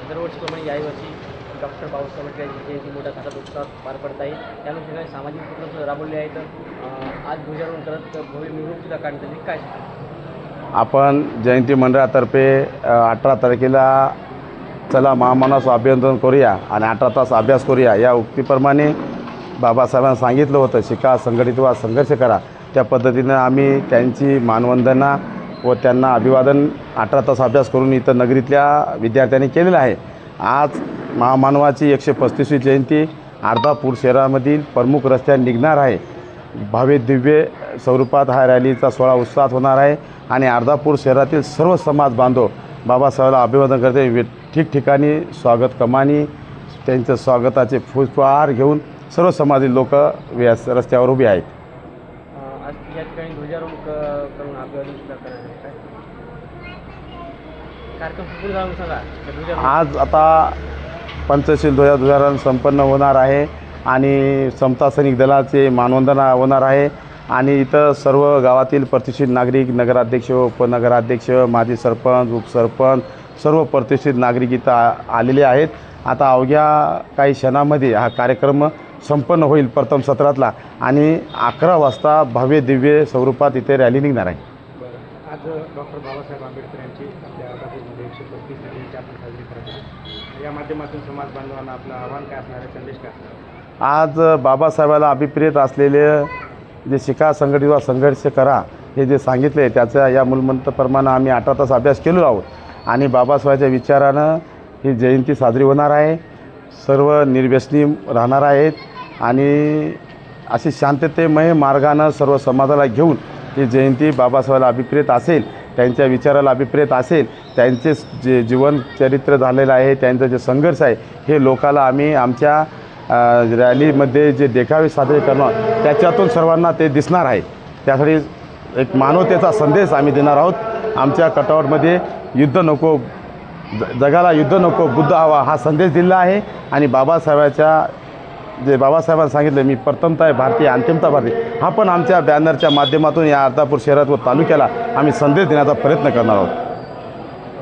दरवर्षीप्रमाणे यावर्षी डॉक्टर बाबासाहेब आंबेडकर यांची जयंती मोठ्या थाटात उत्साहात पार पडत आहे. त्यानुसार सामाजिक उपक्रम राबवले आहेत. आज ध्वजारोहण करत भव्य मिरवणूकसुद्धा काढण्यात आली. काय सांगा? आपण जयंती मंडळातर्फे 18 तारखेला चला महामानस अभिवादन करूया आणि 18 तास अभ्यास करूया या उक्तीप्रमाणे बाबासाहेबांनी सांगितलं होतं, शिका, संघटित व्हा, संघर्ष करा. त्या पद्धतीनं आम्ही त्यांची मानवंदना व त्यांना अभिवादन 18 तास अभ्यास करून इथं नगरीतल्या विद्यार्थ्यांनी केलेलं आहे. आज महामानवाची 135वी जयंती अर्धापूर शहरामधील प्रमुख रस्त्याने निघणार आहे. भव्य दिव्य स्वरूपात हा रॅलीचा सोहळा उत्साहात होणार आहे आणि अर्धापूर शहरातील सर्व समाज बांधव बाबासाहेबांना अभिवादन करते. ठिकठिकाणी स्वागत कमानी त्यांचं स्वागताचे पुष्पहार घेऊन सर्व समाजातील लोक रस्त्यावर उभे आहेत. आज या ठिकाणी ध्वजारोहण करून अभिवादन सुद्धा करण्यात काय कार्यक्रम सुरू झाला सांगा. आज आता पंचशील ध्वजारोहण संपन्न होणार आहे आणि समता सैनिक दलाचे मानवंदना होणार आहे आणि इथं सर्व गावातील प्रतिष्ठित नागरिक, नगराध्यक्ष, उपनगराध्यक्ष, माजी सरपंच, उपसरपंच, सर्व प्रतिष्ठित नागरिक इथं आलेले आहेत. आता अवघ्या काही क्षणामध्ये हा कार्यक्रम संपन्न होईल प्रथम सत्रातला आणि 11 वाजता भव्य दिव्य स्वरूपात इथे रॅली निघणार आहे. आज डॉक्टर बाबासाहेब आंबेडकर यांची आपल्या अर्धापूरमध्ये 135वी जयंती आपण साजरी करत आहोत. या माध्यमातून समाज बांधवांना आपलं आव्हान काय असणार आहे, संदेश काय असणार? आज बाबासाहेबाला अभिप्रेत असलेले जे शिका, संघटित व्हा, संघर्ष करा हे जे सांगितले त्याच्या या मूलमंत्राप्रमाणे आम्ही 18 तास अभ्यास केलेलो आहोत आणि बाबासाहेबांच्या विचारानं ही जयंती साजरी होणार आहे. सर्व निर्व्यसनी राहणार आहेत आणि अशी शांततेमय मार्गानं सर्व समाजाला घेऊन ही जयंती बाबासाहेबाला अभिप्रेत असेल, त्यांच्या विचाराला अभिप्रेत असेल, त्यांचे जे जीवनचरित्र झालेलं आहे, त्यांचं जे संघर्ष आहे हे लोकाला आम्ही आमच्या रॅलीमध्ये जे देखावे साजरे करणार त्याच्यातून सर्वांना ते दिसणार आहे. त्यासाठी एक मानवतेचा संदेश आम्ही देणार आहोत. आमच्या कटआउटमध्ये युद्ध नको, जगाला युद्ध नको, बुद्ध हवा हा संदेश दिला आहे आणि बाबासाहेबांच्या जे बाबासाहेबांनी सांगितलं, मी प्रथमता आहे भारतीय, अंतिमता भारतीय, हा पण आमच्या बॅनरच्या माध्यमातून या अर्धापूर शहरात व तालुक्याला आम्ही संदेश देण्याचा प्रयत्न करणार आहोत.